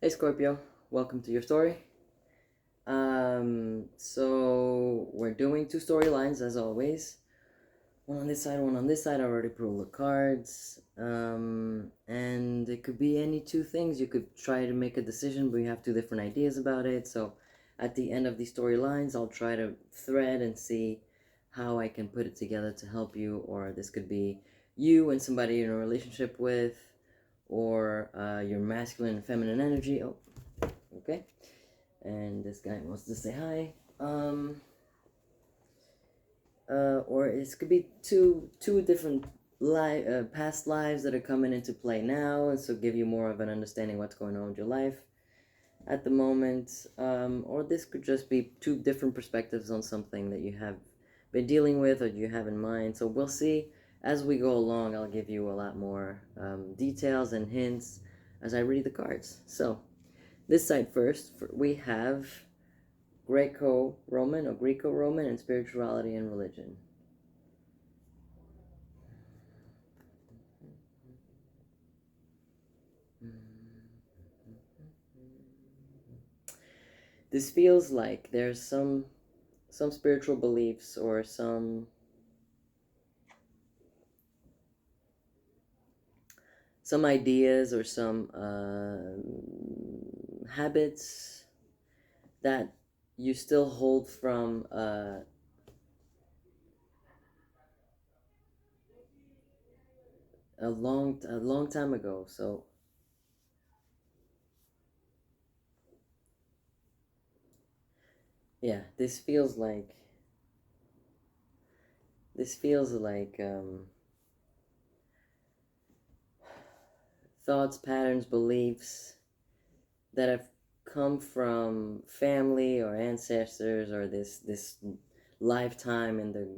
Hey Scorpio, welcome to your story. So we're doing two storylines as always. One on this side, one on this side. I already pulled the cards. And it could be any two things. You could try to make a decision, but you have two different ideas about it. So at the end of these storylines, I'll try to thread and see how I can put it together to help you. Or this could be you and somebody you're in a relationship with, or your masculine and feminine energy. Oh, okay. And this guy wants to say hi. Or it could be two different past lives that are coming into play now, and so give you more of an understanding what's going on with your life at the moment. Or this could just be two different perspectives on something that you have been dealing with or you have in mind. So we'll see as we go along. I'll give you a lot more details and hints as I read the cards. So this side first, we have Greco-Roman or Greco-Roman and spirituality and religion. This feels like there's some spiritual beliefs or some ideas or some habits that you still hold from a long time ago. So yeah, this feels like thoughts, patterns, beliefs that have come from family or ancestors or this lifetime in the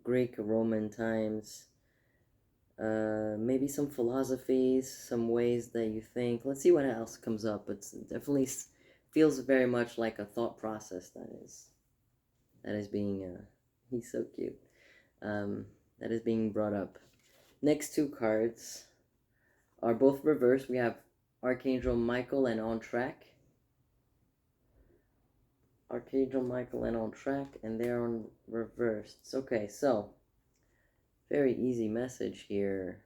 Greek Roman times. Maybe some philosophies, some ways that you think. Let's see what else comes up. It definitely feels very much like a thought process that is being. He's so cute. Um, that is being brought up. Next two cards are both reversed. We have Archangel Michael and On Track. Archangel Michael and On Track, and they're on reversed. Okay, so very easy message here.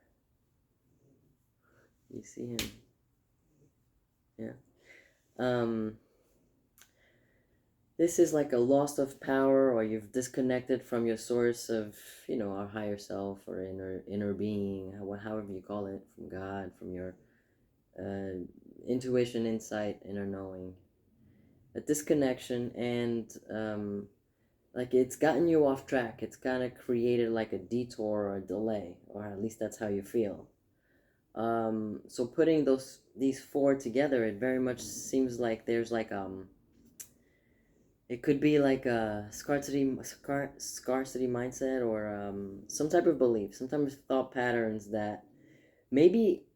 You see him? Yeah. This is like a loss of power, or you've disconnected from your source of, our higher self or inner being, however you call it, from God, from your uh, intuition, insight, inner knowing. A disconnection, and like it's gotten you off track. It's kind of created like a detour or a delay, or at least that's how you feel. So putting these four together, it very much seems like there's like it could be like a scarcity mindset, or some type of belief, some type of thought patterns that maybe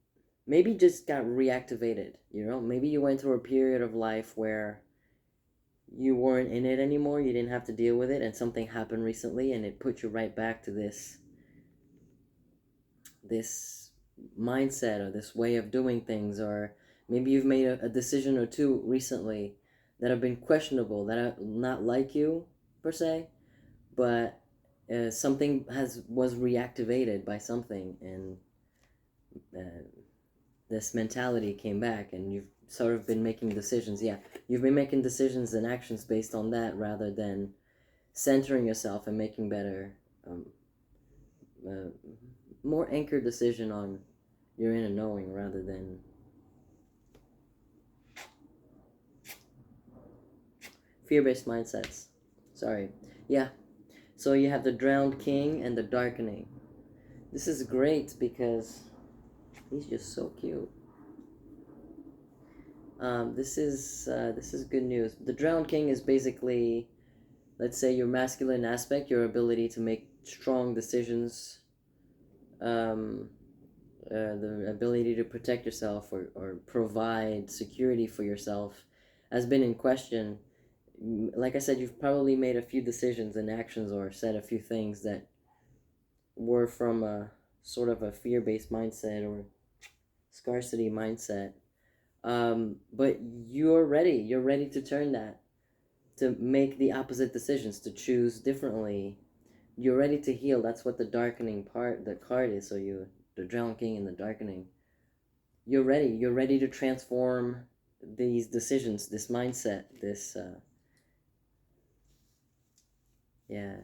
just got reactivated. Maybe you went through a period of life where you weren't in it anymore, you didn't have to deal with it, and something happened recently and it put you right back to this mindset or this way of doing things. Or maybe you've made a decision or two recently that have been questionable, that are not like you per se, but something was reactivated by something, and uh, this mentality came back, and you've sort of been making decisions. Yeah, you've been making decisions and actions based on that, rather than centering yourself and making better, uh, more anchored decision on your inner knowing, rather than fear-based mindsets. Sorry. Yeah. So you have the drowned king and the darkening. This is great because he's just so cute. This is good news. The drowned king is basically, let's say, your masculine aspect, your ability to make strong decisions, um, the ability to protect yourself, or provide security for yourself, has been in question. Like I said, you've probably made a few decisions and actions, or said a few things that were from a sort of a fear-based mindset or scarcity mindset. But you're ready. You're ready to turn that, to make the opposite decisions, to choose differently. You're ready to heal. That's what the darkening part, the card is. So you, the Drowned King and the darkening. You're ready. You're ready to transform these decisions, this mindset, this yeah,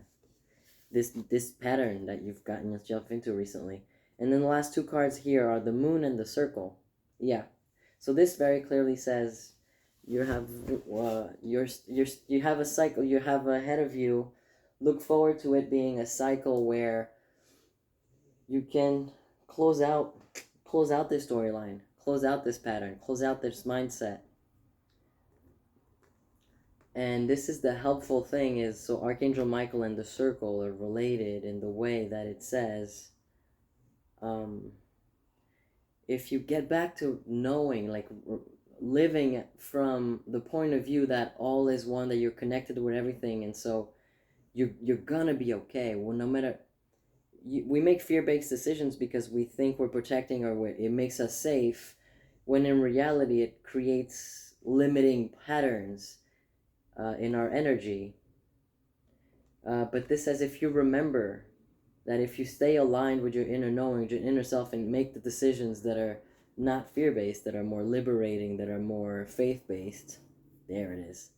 this pattern that you've gotten yourself into recently. And then the last two cards here are the Moon and the Circle. Yeah. So this very clearly says you have you have a cycle you have ahead of you. Look forward to it being a cycle where you can close out close out this storyline, close out this pattern, close out this mindset. And this is the helpful thing is, so Archangel Michael and the circle are related in the way that it says, um, if you get back to knowing, like living from the point of view that all is one, that you're connected with everything, and so you're gonna be okay. Well, no matter, we make fear-based decisions because we think we're protecting, or it makes us safe, when in reality it creates limiting patterns in our energy. But this says, if you remember that if you stay aligned with your inner knowing, your inner self, and make the decisions that are not fear-based, that are more liberating, that are more faith-based, there it is.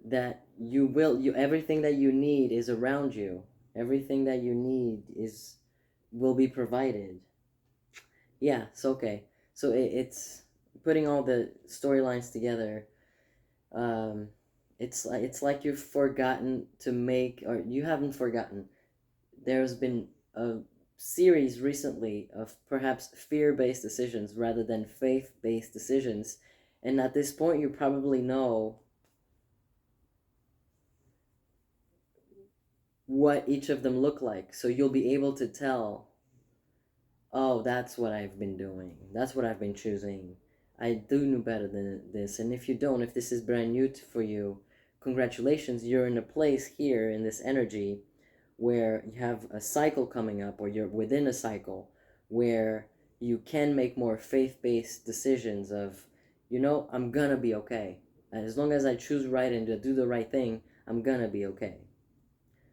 That you everything that you need is around you. Everything that you need will be provided. Yeah, it's okay. So it's putting all the storylines together. Um, it's like you've forgotten to make, or you haven't forgotten. There's been a series recently of perhaps fear-based decisions rather than faith-based decisions, and at this point you probably know what each of them look like, so you'll be able to tell, oh, that's what I've been doing, that's what I've been choosing. I do know better than this. And if you don't, if this is brand new for you, congratulations, you're in a place here in this energy where you have a cycle coming up, or you're within a cycle where you can make more faith-based decisions of, I'm gonna be okay. As long as I choose right and do the right thing, I'm gonna be okay.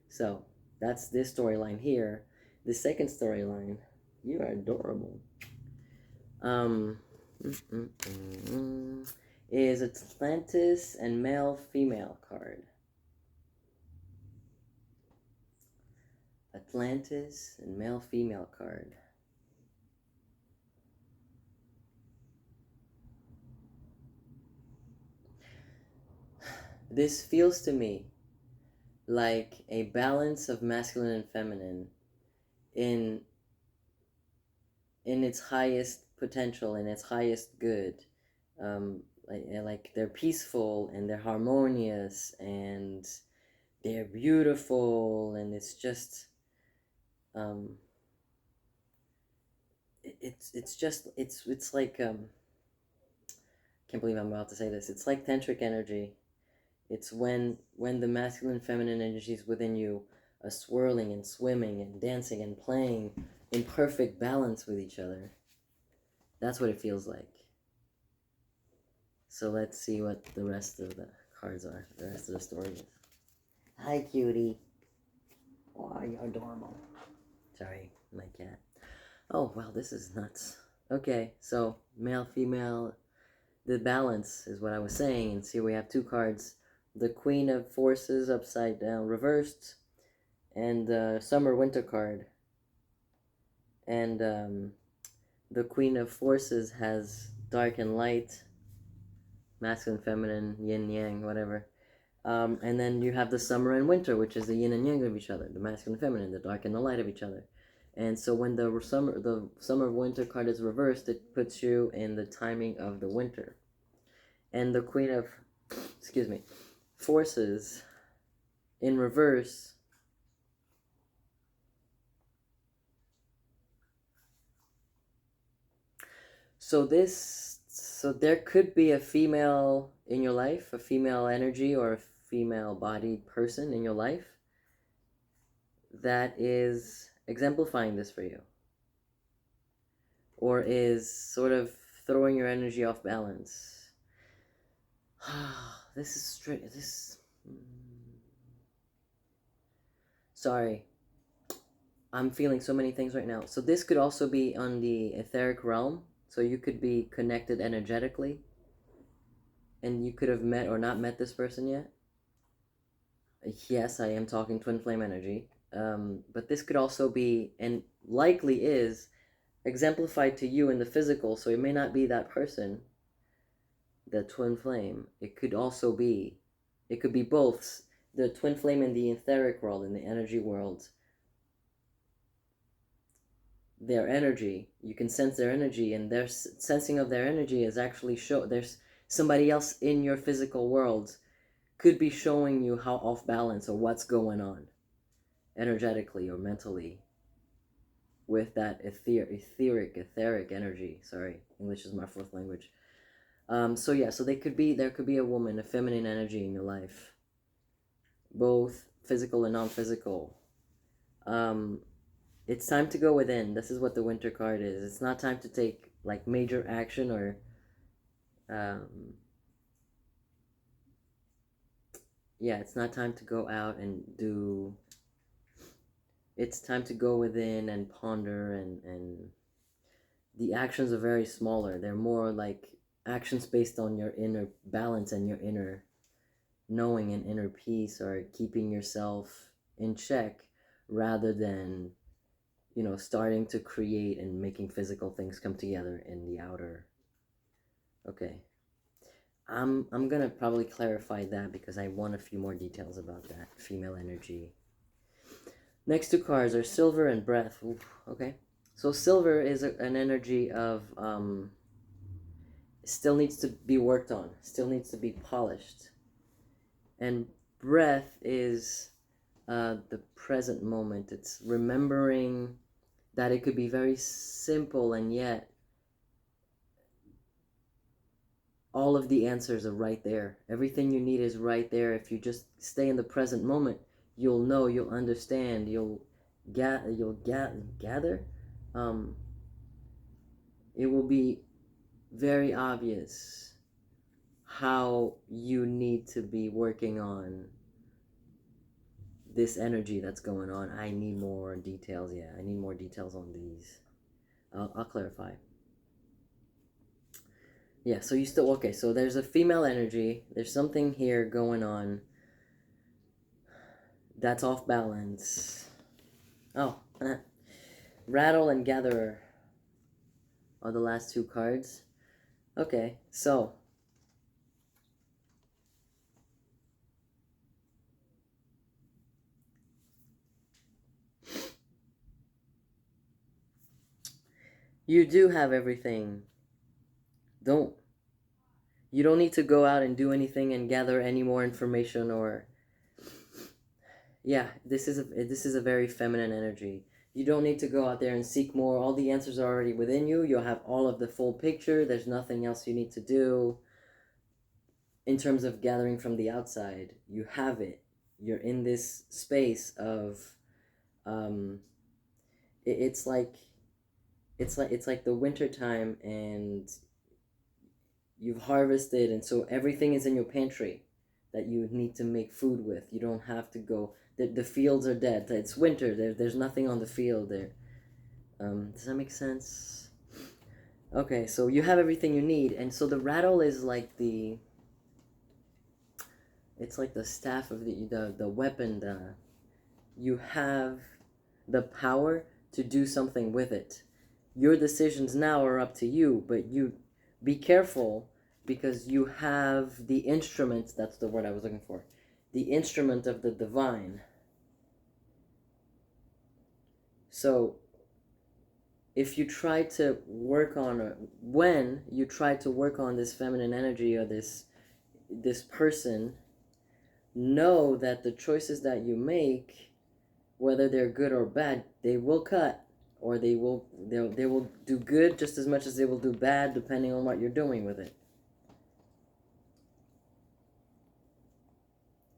So that's this storyline here. The second storyline, you are adorable. Um, is Atlantis and male-female card. Atlantis and male-female card. This feels to me like a balance of masculine and feminine in its highest potential, in its highest good. Like they're peaceful and they're harmonious and they're beautiful, and it's just it's like can't believe I'm about to say this. It's like tantric energy. It's when the masculine and feminine energies within you are swirling and swimming and dancing and playing in perfect balance with each other. That's what it feels like. So let's see what the rest of the cards are. The rest of the story is. Hi, cutie. Oh, you're adorable. Sorry, my cat. Oh, wow, this is nuts. Okay, so male, female, the balance is what I was saying. And see, we have two cards. The Queen of Forces upside down, reversed, and the Summer Winter card. And the Queen of Forces has dark and light, masculine, feminine, yin, yang, whatever. And then you have the Summer and Winter, which is the yin and yang of each other, the masculine and feminine, the dark and the light of each other. And so when the Summer Winter card is reversed, it puts you in the timing of the winter. And the Queen of, Forces in reverse. So there could be a female in your life, a female energy or a female bodied person in your life that is exemplifying this for you. or is sort of throwing your energy off balance. This is straight. This. Sorry. I'm feeling so many things right now. So this could also be on the etheric realm. So you could be connected energetically, and you could have met or not met this person yet. Yes, I am talking twin flame energy. But this could also be, and likely is, exemplified to you in the physical. So it may not be that person, the twin flame. It could be both. The twin flame in the etheric world, in the energy world, their energy, you can sense their energy, and their sensing of their energy is actually there's somebody else in your physical world could be showing you how off balance or what's going on energetically or mentally with that etheric energy. Sorry, English is my fourth language. So yeah, so there could be a woman, a feminine energy in your life, both physical and non-physical. It's time to go within. This is what the winter card is. It's not time to take like major action or yeah, it's not time to go out and do. It's time to go within and ponder, and the actions are very smaller. They're more like actions based on your inner balance and your inner knowing and inner peace, or keeping yourself in check rather than, starting to create and making physical things come together in the outer. Okay. I'm gonna probably clarify that because I want a few more details about that female energy. Next two cards are silver and breath. Ooh, okay. So silver is an energy of still needs to be worked on, still needs to be polished. And breath is the present moment. It's remembering that it could be very simple, and yet all of the answers are right there. Everything you need is right there. If you just stay in the present moment, you'll know, you'll understand, you'll gather. Um, it will be very obvious how you need to be working on this energy that's going on. I need more details. Yeah, I need more details on these. I'll clarify. Yeah, so you still, okay, so there's a female energy. There's something here going on that's off balance. Oh, Rattle and Gatherer are the last two cards. Okay, so you do have everything. Don't you don't need to go out and do anything and gather any more information, or yeah, this is a very feminine energy. You don't need to go out there and seek more. All the answers are already within you. You'll have all of the full picture. There's nothing else you need to do in terms of gathering from the outside. You have it. You're in this space of um it's like it's like the winter time, and you've harvested, and so everything is in your pantry that you need to make food with. You don't have to go. The fields are dead. It's winter. There's nothing on the field there. Does that make sense? Okay, so you have everything you need, and so the rattle is like it's like the staff of the weapon. You have the power to do something with it. Your decisions now are up to you, but you be careful, because you have the instrument. That's the word I was looking for. The instrument of the divine. So if you try to work on, or when you try to work on this feminine energy, or this person, know that the choices that you make, whether they're good or bad, they will cut, or they will do good just as much as they will do bad, depending on what you're doing with it.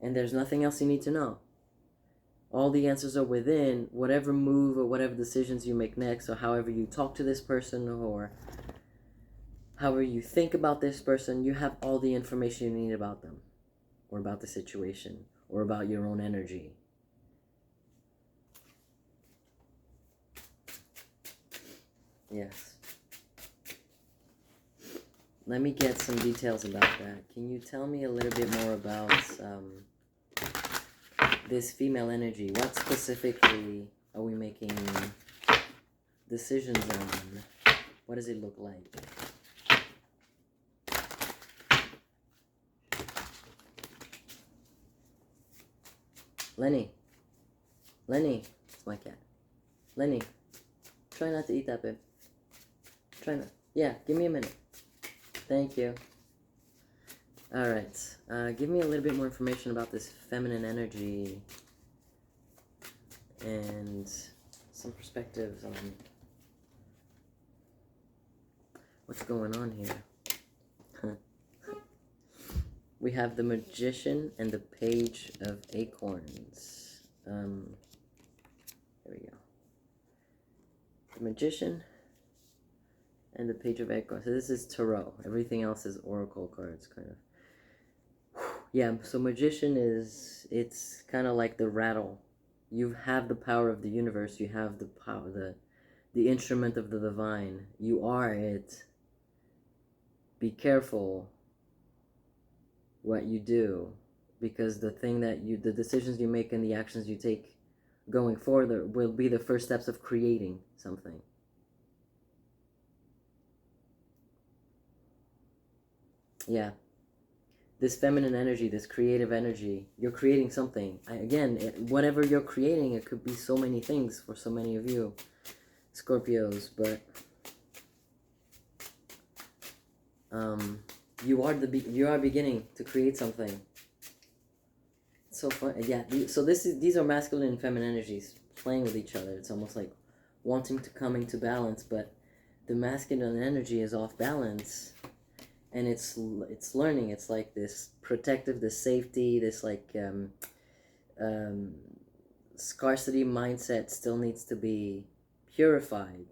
And there's nothing else you need to know. All the answers are within. Whatever move or whatever decisions you make next, or however you talk to this person, or however you think about this person, you have all the information you need about them, or about the situation, or about your own energy. Yes. Let me get some details about that. Can you tell me a little bit more about this female energy? What specifically are we making decisions on? What does it look like? Lenny. It's my cat. Lenny. Try not to eat that, babe. Try not. Yeah, give me a minute. Thank you. Alright. Give me a little bit more information about this feminine energy and some perspectives on what's going on here. We have the Magician and the Page of Acorns. There we go. The Magician and the Page of Acorns. So this is Tarot. Everything else is Oracle cards, kind of. Yeah, so Magician it's kind of like the rattle. You have the power of the universe. You have the power, the instrument of the divine. You are it. Be careful what you do, because the decisions you make and the actions you take going forward will be the first steps of creating something. Yeah. This feminine energy, this creative energy, you're creating something. Whatever you're creating, it could be so many things for so many of you Scorpios, but you are beginning to create something. It's so fun. Yeah. So these are masculine and feminine energies playing with each other. It's almost like wanting to come into balance, but the masculine energy is off balance, and it's learning. It's like this protective, this safety, this like scarcity mindset still needs to be purified.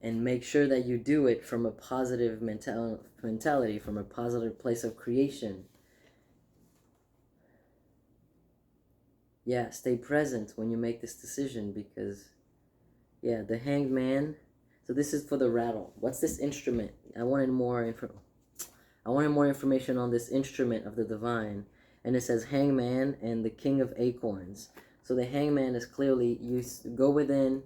And make sure that you do it from a positive mentality, from a positive place of creation. Yeah, stay present when you make this decision, because, yeah, the Hanged Man. So this is for the rattle. What's this instrument? I wanted more information on this instrument of the divine. And it says Hangman and the King of Acorns. So the Hangman is clearly, you go within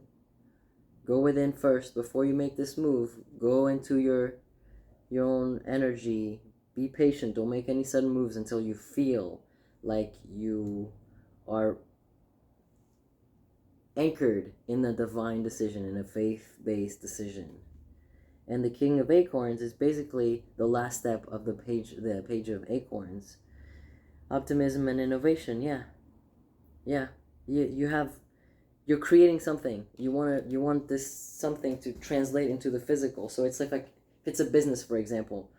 first before you make this move. Go into your own energy. Be patient. Don't make any sudden moves until you feel like you are anchored in the divine decision, in a faith-based decision. And the King of Acorns is basically the last step of the page of Acorns. Optimism and innovation. Yeah. You're creating something. You want this something to translate into the physical. So it's like if it's a business, for example,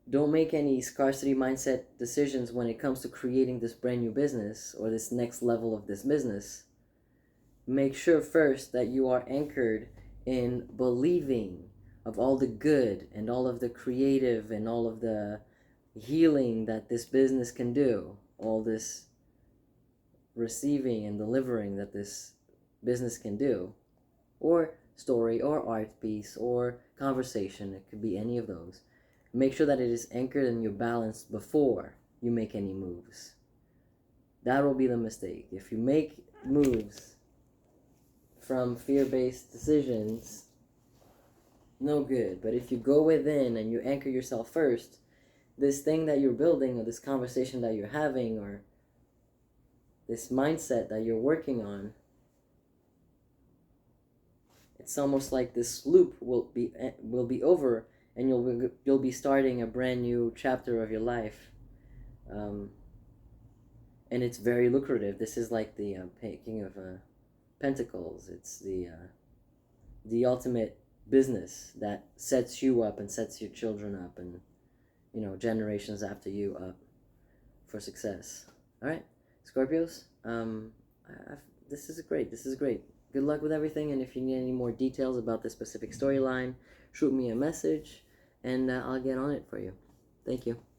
don't make any scarcity mindset decisions when it comes to creating this brand new business or this next level of this business. Make sure first that you are anchored in believing of all the good and all of the creative and all of the healing that this business can do, all this receiving and delivering that this business can do, or story or art piece or conversation. It could be any of those. Make sure that it is anchored and you're balanced before you make any moves. That will be the mistake. If you make moves from fear-based decisions, no good. But if you go within and you anchor yourself first, this thing that you're building, or this conversation that you're having, or this mindset that you're working on, it's almost like this loop will be over, and you'll be starting a brand new chapter of your life, and it's very lucrative. This is like the King of Pentacles. It's the ultimate business that sets you up and sets your children up, and generations after you up. for success. All right, Scorpios. This is great. This is great. Good luck with everything. And if you need any more details about this specific storyline, shoot me a message, and I'll get on it for you. Thank you.